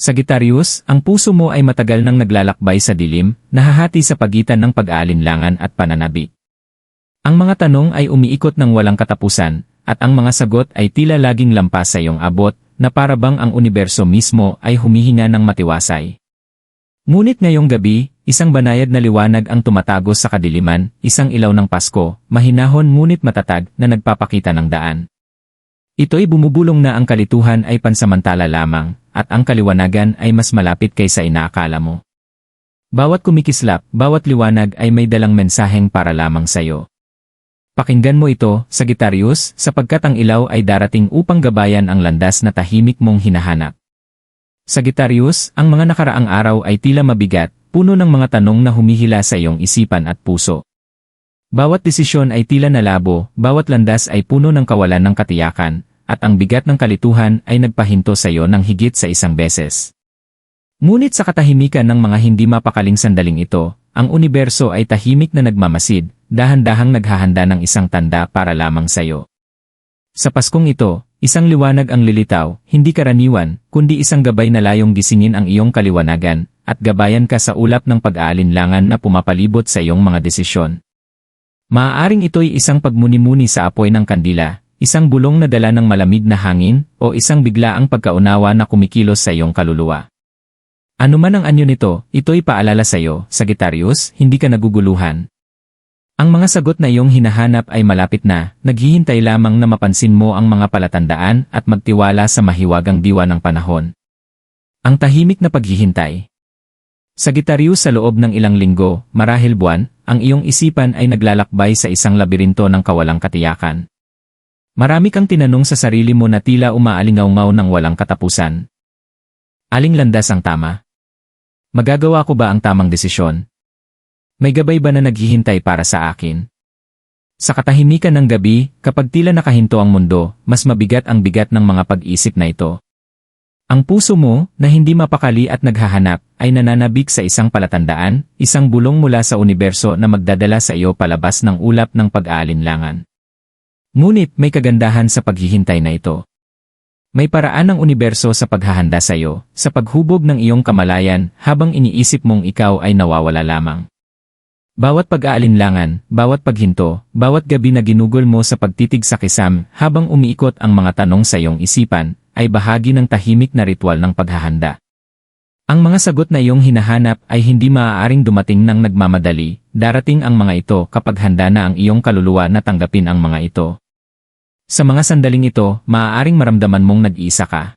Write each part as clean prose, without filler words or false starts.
Sagittarius, ang puso mo ay matagal nang naglalakbay sa dilim, nahahati sa pagitan ng pag-aalinlangan at pananabik. Ang mga tanong ay umiikot ng walang katapusan, at ang mga sagot ay tila laging lampas sa iyong abot, na para bang ang universo mismo ay humihinga ng matiwasay. Ngunit ngayong gabi, isang banayad na liwanag ang tumatagos sa kadiliman, isang ilaw ng Pasko, mahinahon ngunit matatag na nagpapakita ng daan. Ito'y bumubulong na ang kalituhan ay pansamantala lamang, at ang kaliwanagan ay mas malapit kaysa inaakala mo. Bawat kumikislap, bawat liwanag ay may dalang mensaheng para lamang sa'yo. Pakinggan mo ito, Sagittarius, sapagkat ang ilaw ay darating upang gabayan ang landas na tahimik mong hinahanap. Sagittarius, ang mga nakaraang araw ay tila mabigat, puno ng mga tanong na humihila sa iyong isipan at puso. Bawat desisyon ay tila nalabo, bawat landas ay puno ng kawalan ng katiyakan, at ang bigat ng kalituhan ay nagpahinto sa iyo ng higit sa isang beses. Ngunit sa katahimikan ng mga hindi mapakaling sandaling ito, ang universo ay tahimik na nagmamasid, dahan-dahang naghahanda ng isang tanda para lamang sa iyo. Sa Paskong ito, isang liwanag ang lilitaw, hindi karaniwan, kundi isang gabay na layong gisingin ang iyong kaliwanagan, at gabayan ka sa ulap ng pag-aalinlangan na pumapalibot sa iyong mga desisyon. Maaaring ito'y isang pagmuni-muni sa apoy ng kandila, isang bulong na dala ng malamig na hangin, o isang biglaang pagkaunawa na kumikilos sa iyong kaluluwa. Ano man ang anyo nito, ito'y paalala sa iyo, Sagittarius, hindi ka naguguluhan. Ang mga sagot na iyong hinahanap ay malapit na, naghihintay lamang na mapansin mo ang mga palatandaan at magtiwala sa mahiwagang diwa ng panahon. Ang tahimik na paghihintay. Sagittarius, sa loob ng ilang linggo, marahil buwan, ang iyong isipan ay naglalakbay sa isang labirinto ng kawalang katiyakan. Marami kang tinanong sa sarili mo na tila umaalingaw-ngaw ng walang katapusan. Aling landas ang tama? Magagawa ko ba ang tamang desisyon? May gabay ba na naghihintay para sa akin? Sa katahimikan ng gabi, kapag tila nakahinto ang mundo, mas mabigat ang bigat ng mga pag-isip na ito. Ang puso mo, na hindi mapakali at naghahanap, ay nananabik sa isang palatandaan, isang bulong mula sa universo na magdadala sa iyo palabas ng ulap ng pag-aalinlangan. Ngunit may kagandahan sa paghihintay na ito. May paraan ng universo sa paghahanda sa iyo, sa paghubog ng iyong kamalayan habang iniisip mong ikaw ay nawawala lamang. Bawat pag-aalinlangan, bawat paghinto, bawat gabi na ginugol mo sa pagtitig sa kisam habang umiikot ang mga tanong sa iyong isipan, ay bahagi ng tahimik na ritual ng paghahanda. Ang mga sagot na iyong hinahanap ay hindi maaaring dumating ng nagmamadali, darating ang mga ito kapag handa na ang iyong kaluluwa na tanggapin ang mga ito. Sa mga sandaling ito, maaaring maramdaman mong nag-iisa ka.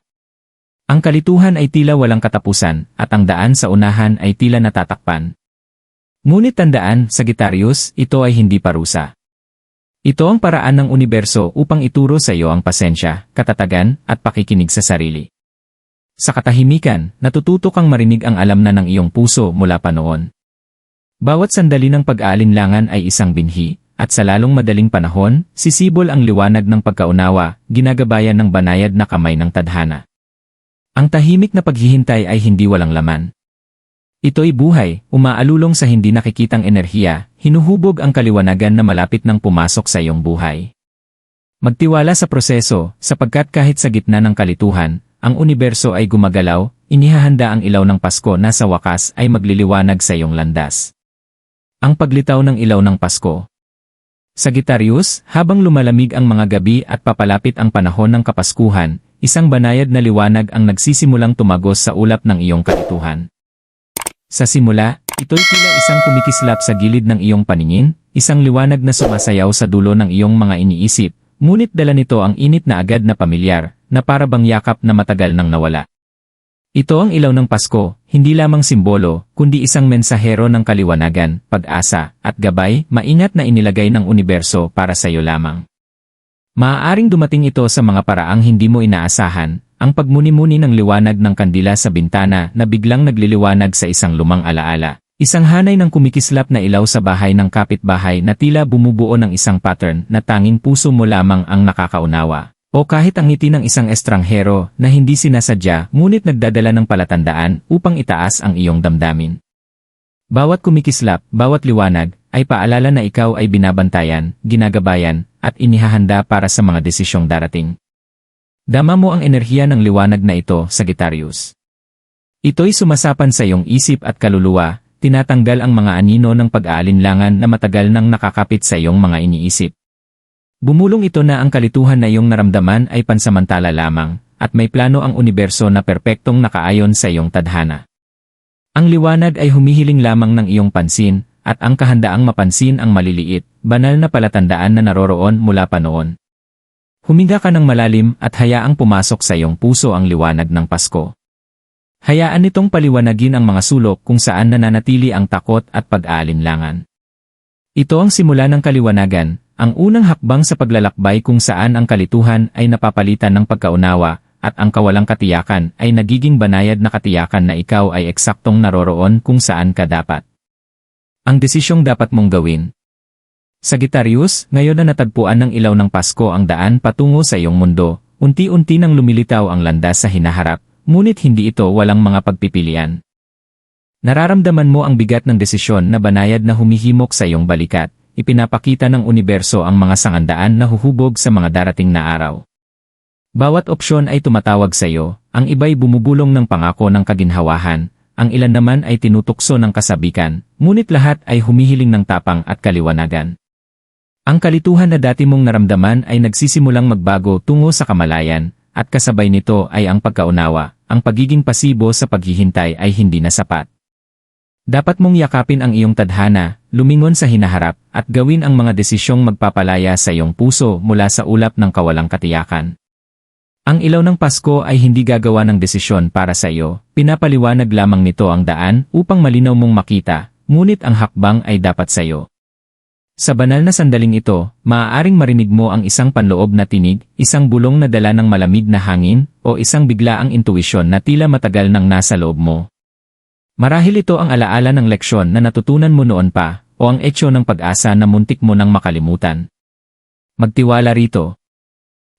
Ang kalituhan ay tila walang katapusan, at ang daan sa unahan ay tila natatakpan. Ngunit tandaan, Sagittarius, ito ay hindi parusa. Ito ang paraan ng universo upang ituro sa iyo ang pasensya, katatagan, at pakikinig sa sarili. Sa katahimikan, natututo kang marinig ang alam na ng iyong puso mula pa noon. Bawat sandali ng pag-aalinlangan ay isang binhi, at sa lalong madaling panahon, sisibol ang liwanag ng pagkaunawa, ginagabayan ng banayad na kamay ng tadhana. Ang tahimik na paghihintay ay hindi walang laman. Ito'y buhay, umaalulong sa hindi nakikitang enerhiya, hinuhubog ang kaliwanagan na malapit nang pumasok sa iyong buhay. Magtiwala sa proseso, sapagkat kahit sa gitna ng kalituhan, ang universo ay gumagalaw, inihahanda ang ilaw ng Pasko na sa wakas ay magliliwanag sa iyong landas. Ang paglitaw ng ilaw ng Pasko. Sagittarius, habang lumalamig ang mga gabi at papalapit ang panahon ng Kapaskuhan, isang banayad na liwanag ang nagsisimulang tumagos sa ulap ng iyong kalituhan. Sa simula, ito'y tila isang kumikislap sa gilid ng iyong paningin, isang liwanag na sumasayaw sa dulo ng iyong mga iniisip, ngunit dala nito ang init na agad na pamilyar, na para bang yakap na matagal nang nawala. Ito ang ilaw ng Pasko, hindi lamang simbolo, kundi isang mensahero ng kaliwanagan, pag-asa, at gabay, maingat na inilagay ng universo para sa iyo lamang. Maaaring dumating ito sa mga paraang hindi mo inaasahan, ang pagmuni-muni ng liwanag ng kandila sa bintana na biglang nagliliwanag sa isang lumang alaala. Isang hanay ng kumikislap na ilaw sa bahay ng kapitbahay na tila bumubuo ng isang pattern na tanging puso mo lamang ang nakakaunawa. O kahit ang ngiti ng isang estranghero na hindi sinasadya ngunit nagdadala ng palatandaan upang itaas ang iyong damdamin. Bawat kumikislap, bawat liwanag, ay paalala na ikaw ay binabantayan, ginagabayan, at inihahanda para sa mga desisyong darating. Dama mo ang enerhiya ng liwanag na ito, Sagittarius. Ito'y sumasapan sa iyong isip at kaluluwa, tinatanggal ang mga anino ng pag-aalinlangan na matagal nang nakakapit sa iyong mga iniisip. Bumulong ito na ang kalituhan na iyong naramdaman ay pansamantala lamang, at may plano ang universo na perpektong nakaayon sa iyong tadhana. Ang liwanag ay humihiling lamang ng iyong pansin, at ang kahandaang mapansin ang maliliit, banal na palatandaan na naroroon mula pa noon. Huminga ka ng malalim at hayaang pumasok sa iyong puso ang liwanag ng Pasko. Hayaan nitong paliwanagin ang mga sulok kung saan nananatili ang takot at pag-aalinlangan. Ito ang simula ng kaliwanagan, ang unang hakbang sa paglalakbay kung saan ang kalituhan ay napapalitan ng pagkaunawa, at ang kawalang katiyakan ay nagiging banayad na katiyakan na ikaw ay eksaktong naroroon kung saan ka dapat. Ang desisyong dapat mong gawin. Sagittarius, ngayon na natagpuan ng ilaw ng Pasko ang daan patungo sa iyong mundo, unti-unti nang lumilitaw ang landas sa hinaharap, ngunit hindi ito walang mga pagpipilian. Nararamdaman mo ang bigat ng desisyon na banayad na humihimok sa iyong balikat, ipinapakita ng universo ang mga sangandaan na huhubog sa mga darating na araw. Bawat opsyon ay tumatawag sa iyo, ang iba'y bumubulong ng pangako ng kaginhawahan, ang ilan naman ay tinutukso ng kasabikan, ngunit lahat ay humihiling ng tapang at kaliwanagan. Ang kalituhan na dati mong naramdaman ay nagsisimulang magbago tungo sa kamalayan, at kasabay nito ay ang pagkaunawa, ang pagiging pasibo sa paghihintay ay hindi na sapat. Dapat mong yakapin ang iyong tadhana, lumingon sa hinaharap, at gawin ang mga desisyong magpapalaya sa iyong puso mula sa ulap ng kawalang katiyakan. Ang ilaw ng Pasko ay hindi gagawa ng desisyon para sa iyo, pinapaliwanag lamang nito ang daan upang malinaw mong makita, ngunit ang hakbang ay dapat sa iyo. Sa banal na sandaling ito, maaaring marinig mo ang isang panloob na tinig, isang bulong na dala ng malamig na hangin, o isang biglaang intuwisyon na tila matagal nang nasa loob mo. Marahil ito ang alaala ng leksyon na natutunan mo noon pa, o ang etsyo ng pag-asa na muntik mo nang makalimutan. Magtiwala rito.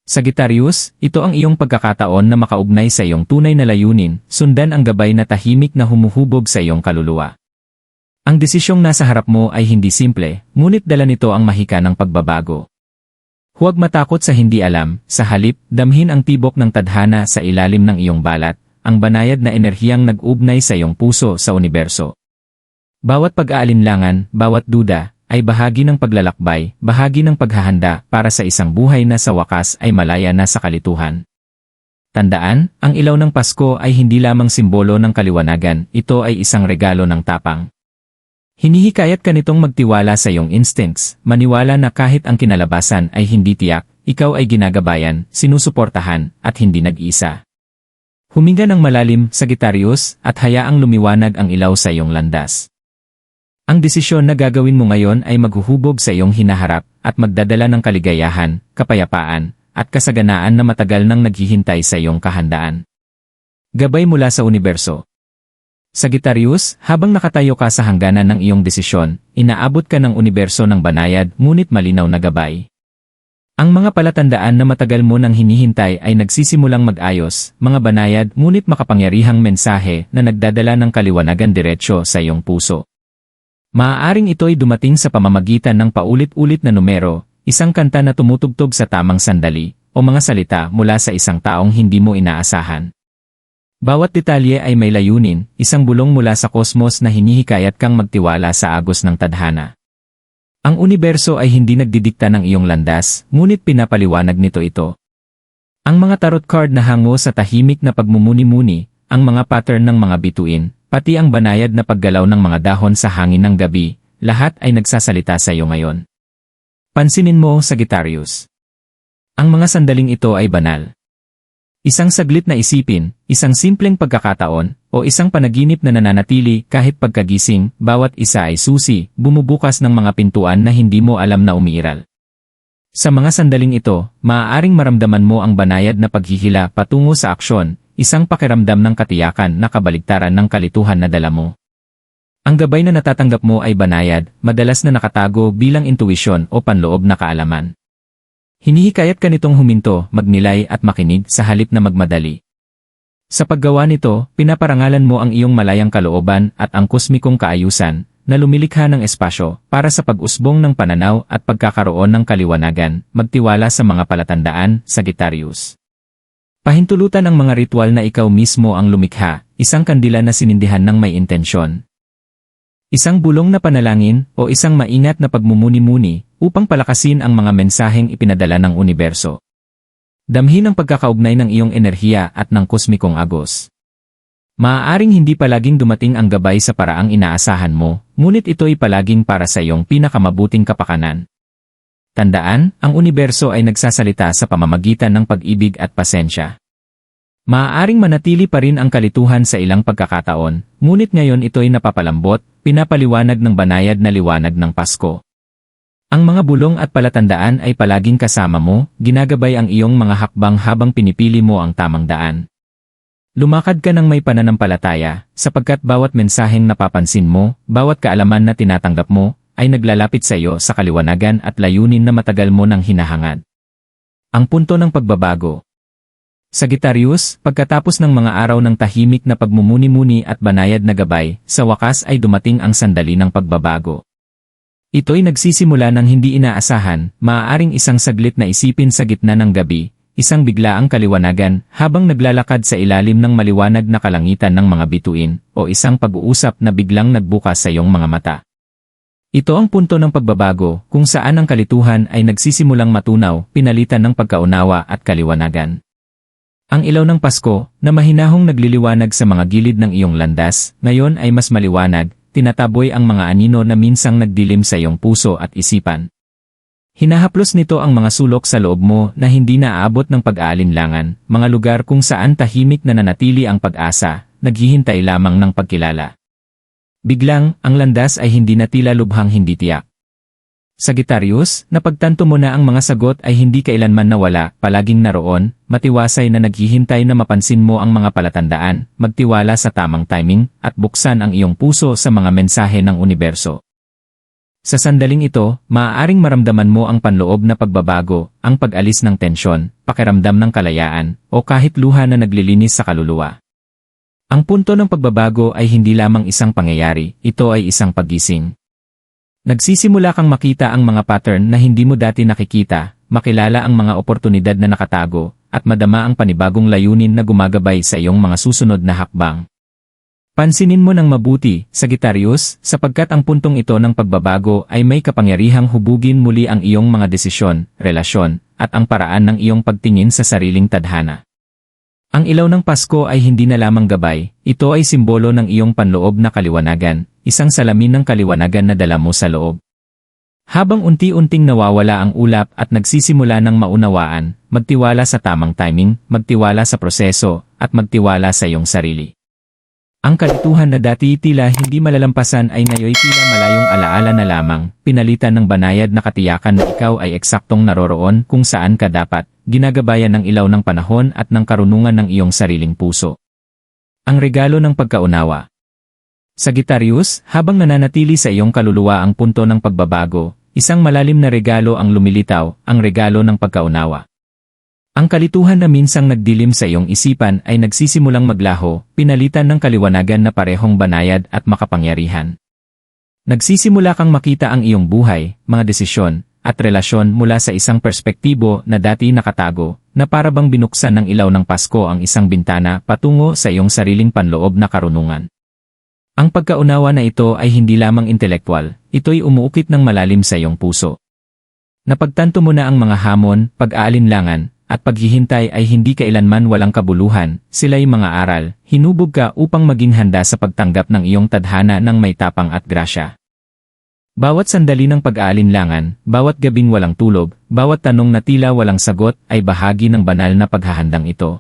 Sagittarius, ito ang iyong pagkakataon na makaugnay sa iyong tunay na layunin, sundan ang gabay na tahimik na humuhubog sa iyong kaluluwa. Ang desisyong nasa harap mo ay hindi simple, ngunit dala nito ang mahika ng pagbabago. Huwag matakot sa hindi alam, sa halip, damhin ang tibok ng tadhana sa ilalim ng iyong balat, ang banayad na enerhiyang nag-ugnay sa iyong puso sa universo. Bawat pag-aalinlangan, bawat duda, ay bahagi ng paglalakbay, bahagi ng paghahanda para sa isang buhay na sa wakas ay malaya na sa kalituhan. Tandaan, ang ilaw ng Pasko ay hindi lamang simbolo ng kaliwanagan, ito ay isang regalo ng tapang. Hinihikayat ka nitong magtiwala sa iyong instincts, maniwala na kahit ang kinalabasan ay hindi tiyak, ikaw ay ginagabayan, sinusuportahan, at hindi nag-isa. Huminga ng malalim, Sagittarius, at hayaang lumiwanag ang ilaw sa iyong landas. Ang desisyon na gagawin mo ngayon ay maghuhubog sa iyong hinaharap at magdadala ng kaligayahan, kapayapaan, at kasaganaan na matagal nang naghihintay sa iyong kahandaan. Gabay mula sa universo. Sagittarius, habang nakatayo ka sa hangganan ng iyong desisyon, inaabot ka ng universo ng banayad ngunit malinaw na gabay. Ang mga palatandaan na matagal mo nang hinihintay ay nagsisimulang mag-ayos, mga banayad ngunit makapangyarihang mensahe na nagdadala ng kaliwanagan diretsyo sa iyong puso. Maaaring ito'y dumating sa pamamagitan ng paulit-ulit na numero, isang kanta na tumutugtog sa tamang sandali, o mga salita mula sa isang taong hindi mo inaasahan. Bawat detalye ay may layunin, isang bulong mula sa kosmos na hinihikayat kang magtiwala sa agos ng tadhana. Ang universo ay hindi nagdidikta ng iyong landas, ngunit pinapaliwanag nito ito. Ang mga tarot card na hango sa tahimik na pagmumuni-muni, ang mga pattern ng mga bituin, pati ang banayad na paggalaw ng mga dahon sa hangin ng gabi, lahat ay nagsasalita sa iyo ngayon. Pansinin mo, Sagittarius. Ang mga sandaling ito ay banal. Isang saglit na isipin, isang simpleng pagkakataon, o isang panaginip na nananatili kahit pagkagising, bawat isa ay susi, bumubukas ng mga pintuan na hindi mo alam na umiiral. Sa mga sandaling ito, maaaring maramdaman mo ang banayad na paghihila patungo sa aksyon, isang pakiramdam ng katiyakan na kabaligtaran ng kalituhan na dala mo. Ang gabay na natatanggap mo ay banayad, madalas na nakatago bilang intuisyon o panloob na kaalaman. Hinihikayat ka nitong huminto, magnilay at makinig sa halip na magmadali. Sa paggawa nito, pinaparangalan mo ang iyong malayang kalooban at ang kosmikong kaayusan na lumilikha ng espasyo para sa pag-usbong ng pananaw at pagkakaroon ng kaliwanagan, magtiwala sa mga palatandaan, Sagittarius. Pahintulutan ang mga ritual na ikaw mismo ang lumikha, isang kandila na sinindihan ng may intensyon. Isang bulong na panalangin o isang maingat na pagmumuni-muni upang palakasin ang mga mensaheng ipinadala ng universo. Damhin ang pagkakaugnay ng iyong enerhiya at ng kosmikong agos. Maaaring hindi palaging dumating ang gabay sa paraang inaasahan mo, ngunit ito'y palaging para sa iyong pinakamabuting kapakanan. Tandaan, ang universo ay nagsasalita sa pamamagitan ng pag-ibig at pasensya. Maaaring manatili pa rin ang kalituhan sa ilang pagkakataon, ngunit ngayon ito'y napapalambot, pinapaliwanag ng banayad na liwanag ng Pasko. Ang mga bulong at palatandaan ay palaging kasama mo, ginagabay ang iyong mga hakbang habang pinipili mo ang tamang daan. Lumakad ka ng may pananampalataya, sapagkat bawat mensaheng napapansin mo, bawat kaalaman na tinatanggap mo, ay naglalapit sa iyo sa kaliwanagan at layunin na matagal mo nang hinahangad. Ang punto ng pagbabago. Sagittarius, pagkatapos ng mga araw ng tahimik na pagmumuni-muni at banayad na gabay, sa wakas ay dumating ang sandali ng pagbabago. Ito'y nagsisimula ng hindi inaasahan, maaaring isang saglit na isipin sa gitna ng gabi, isang biglaang kaliwanagan habang naglalakad sa ilalim ng maliwanag na kalangitan ng mga bituin, o isang pag-uusap na biglang nagbukas sa iyong mga mata. Ito ang punto ng pagbabago kung saan ang kalituhan ay nagsisimulang matunaw, pinalitan ng pagkaunawa at kaliwanagan. Ang ilaw ng Pasko, na mahinahong nagliliwanag sa mga gilid ng iyong landas, ngayon ay mas maliwanag, tinataboy ang mga anino na minsang nagdilim sa iyong puso at isipan. Hinahaplos nito ang mga sulok sa loob mo na hindi naaabot ng pag-aalinlangan, mga lugar kung saan tahimik na nanatili ang pag-asa, naghihintay lamang ng pagkilala. Biglang, ang landas ay hindi na tila lubhang hindi tiyak. Sagittarius, napagtanto mo na ang mga sagot ay hindi kailanman nawala, palaging naroon, matiwasay na naghihintay na mapansin mo ang mga palatandaan, magtiwala sa tamang timing, at buksan ang iyong puso sa mga mensahe ng universo. Sa sandaling ito, maaaring maramdaman mo ang panloob na pagbabago, ang pag-alis ng tensyon, pakiramdam ng kalayaan, o kahit luha na naglilinis sa kaluluwa. Ang punto ng pagbabago ay hindi lamang isang pangyayari, ito ay isang paggising. Nagsisimula kang makita ang mga pattern na hindi mo dati nakikita, makilala ang mga oportunidad na nakatago, at madama ang panibagong layunin na gumagabay sa iyong mga susunod na hakbang. Pansinin mo ng mabuti, Sagittarius, sapagkat ang puntong ito ng pagbabago ay may kapangyarihang hubugin muli ang iyong mga desisyon, relasyon, at ang paraan ng iyong pagtingin sa sariling tadhana. Ang ilaw ng Pasko ay hindi na lamang gabay, ito ay simbolo ng iyong panloob na kaliwanagan, isang salamin ng kaliwanagan na dala mo sa loob. Habang unti-unting nawawala ang ulap at nagsisimula ng maunawaan, magtiwala sa tamang timing, magtiwala sa proseso, at magtiwala sa iyong sarili. Ang kalituhan na dati tila hindi malalampasan ay ngayon tila malayong alaala na lamang, pinalitan ng banayad na katiyakan na ikaw ay eksaktong naroroon kung saan ka dapat, ginagabayan ng ilaw ng panahon at ng karunungan ng iyong sariling puso. Ang regalo ng pagkaunawa. Sagittarius, habang nananatili sa iyong kaluluwa ang punto ng pagbabago, isang malalim na regalo ang lumilitaw, ang regalo ng pagkaunawa. Ang kalituhan na minsang nagdilim sa iyong isipan ay nagsisimulang maglaho, pinalitan ng kaliwanagan na parehong banayad at makapangyarihan. Nagsisimula kang makita ang iyong buhay, mga desisyon, at relasyon mula sa isang perspektibo na dati nakatago, na para bang binuksan ng ilaw ng Pasko ang isang bintana patungo sa iyong sariling panloob na karunungan. Ang pagkaunawa na ito ay hindi lamang intelektual, ito'y umuukit ng malalim sa iyong puso. Napagtanto mo na ang mga hamon, pag-aalinlangan, at paghihintay ay hindi kailanman walang kabuluhan, sila'y mga aral, hinubog ka upang maging handa sa pagtanggap ng iyong tadhana ng may tapang at grasya. Bawat sandali ng pag-aalinlangan, bawat gabing walang tulog, bawat tanong na tila walang sagot ay bahagi ng banal na paghahandang ito.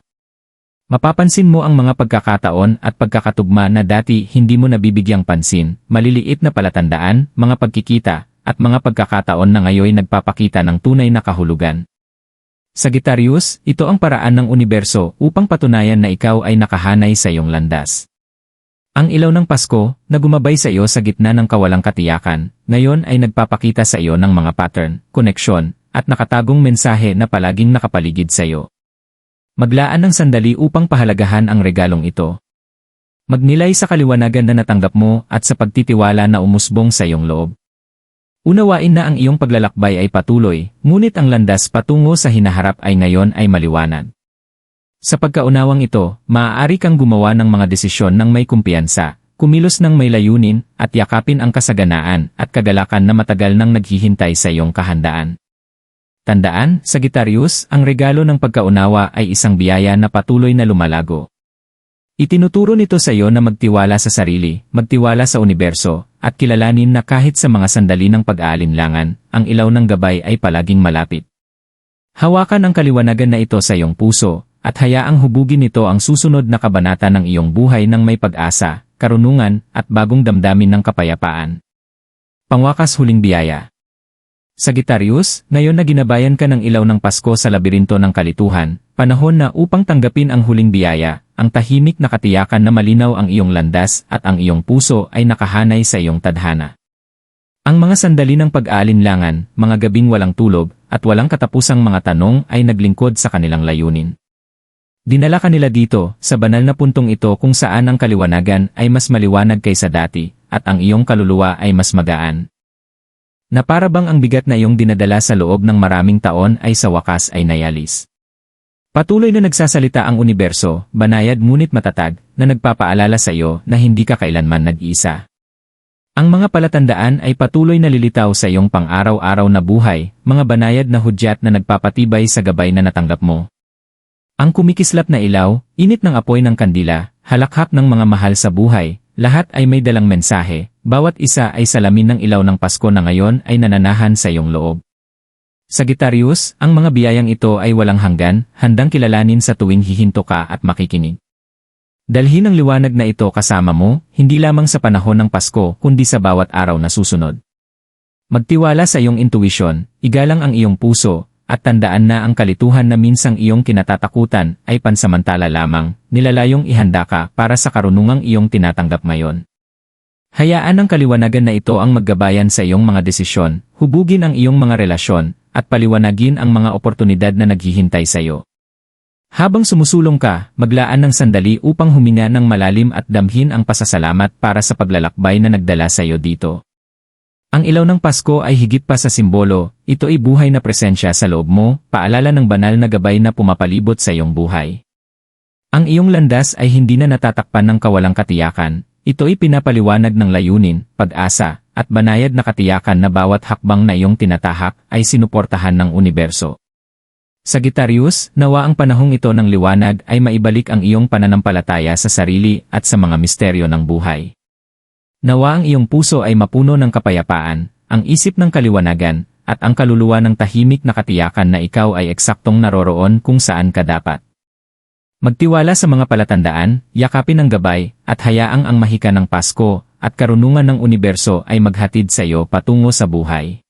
Mapapansin mo ang mga pagkakataon at pagkakatugma na dati hindi mo nabibigyang pansin, maliliit na palatandaan, mga pagkikita, at mga pagkakataon na ngayon nagpapakita ng tunay na kahulugan. Sagittarius, ito ang paraan ng universo upang patunayan na ikaw ay nakahanay sa iyong landas. Ang ilaw ng Pasko, na gumabay sa iyo sa gitna ng kawalang katiyakan, ngayon ay nagpapakita sa iyo ng mga pattern, koneksyon, at nakatagong mensahe na palaging nakapaligid sa iyo. Maglaan ng sandali upang pahalagahan ang regalong ito. Magnilay sa kaliwanagan na natanggap mo at sa pagtitiwala na umusbong sa iyong loob. Unawain na ang iyong paglalakbay ay patuloy, ngunit ang landas patungo sa hinaharap ay ngayon ay maliwanag. Sa pagkaunawang ito, maaari kang gumawa ng mga desisyon ng may kumpiyansa, kumilos ng may layunin, at yakapin ang kasaganaan at kagalakan na matagal nang naghihintay sa iyong kahandaan. Tandaan, Sagittarius, ang regalo ng pagkaunawa ay isang biyaya na patuloy na lumalago. Itinuturo nito sa iyo na magtiwala sa sarili, magtiwala sa universo, at kilalanin na kahit sa mga sandali ng pag-aalinlangan, ang ilaw ng gabay ay palaging malapit. Hawakan ang kaliwanagan na ito sa iyong puso, at hayaang hubugin nito ang susunod na kabanata ng iyong buhay ng may pag-asa, karunungan, at bagong damdamin ng kapayapaan. Pangwakas huling biyaya. Sagittarius, ngayon na ginabayan ka ng ilaw ng Pasko sa labirinto ng kalituhan, panahon na upang tanggapin ang huling biyaya, ang tahimik na katiyakan na malinaw ang iyong landas at ang iyong puso ay nakahanay sa iyong tadhana. Ang mga sandali ng pag-aalinlangan, mga gabing walang tulog, at walang katapusang mga tanong ay naglingkod sa kanilang layunin. Dinala kanila dito, sa banal na puntong ito kung saan ang kaliwanagan ay mas maliwanag kaysa dati, at ang iyong kaluluwa ay mas magaan. Na para bang ang bigat na iyong dinadala sa loob ng maraming taon ay sa wakas ay nayalis. Patuloy na nagsasalita ang universo, banayad ngunit matatag, na nagpapaalala sa iyo na hindi ka kailanman nag-iisa. Ang mga palatandaan ay patuloy na lilitaw sa iyong pang-araw-araw na buhay, mga banayad na hudyat na nagpapatibay sa gabay na natanggap mo. Ang kumikislap na ilaw, init ng apoy ng kandila, halakhak ng mga mahal sa buhay, lahat ay may dalang mensahe, bawat isa ay salamin ng ilaw ng Pasko na ngayon ay nananahan sa iyong loob. Sagittarius, ang mga biyayang ito ay walang hanggan, handang kilalanin sa tuwing hihinto ka at makikinig. Dalhin ang liwanag na ito kasama mo, hindi lamang sa panahon ng Pasko kundi sa bawat araw na susunod. Magtiwala sa iyong intuisyon, igalang ang iyong puso, at tandaan na ang kalituhan na minsang iyong kinatatakutan ay pansamantala lamang, nilalayong ihanda ka para sa karunungang iyong tinatanggap ngayon. Hayaan ang kaliwanagan na ito ang maggabayan sa iyong mga desisyon, hubugin ang iyong mga relasyon, at paliwanagin ang mga oportunidad na naghihintay sa iyo. Habang sumusulong ka, maglaan ng sandali upang huminga ng malalim at damhin ang pasasalamat para sa paglalakbay na nagdala sa iyo dito. Ang ilaw ng Pasko ay higit pa sa simbolo, ito ay buhay na presensya sa loob mo, paalala ng banal na gabay na pumapalibot sa iyong buhay. Ang iyong landas ay hindi na natatakpan ng kawalang katiyakan, ito ay pinapaliwanag ng layunin, pag-asa, at banayad na katiyakan na bawat hakbang na iyong tinatahak ay sinuportahan ng universo. Sagittarius, nawa ang panahong ito ng liwanag ay maibalik ang iyong pananampalataya sa sarili at sa mga misteryo ng buhay. Nawa ang iyong puso ay mapuno ng kapayapaan, ang isip ng kaliwanagan, at ang kaluluwa ng tahimik na katiyakan na ikaw ay eksaktong naroroon kung saan ka dapat. Magtiwala sa mga palatandaan, yakapin ang gabay, at hayaang ang mahika ng Pasko, at karunungan ng universo ay maghatid sa iyo patungo sa buhay.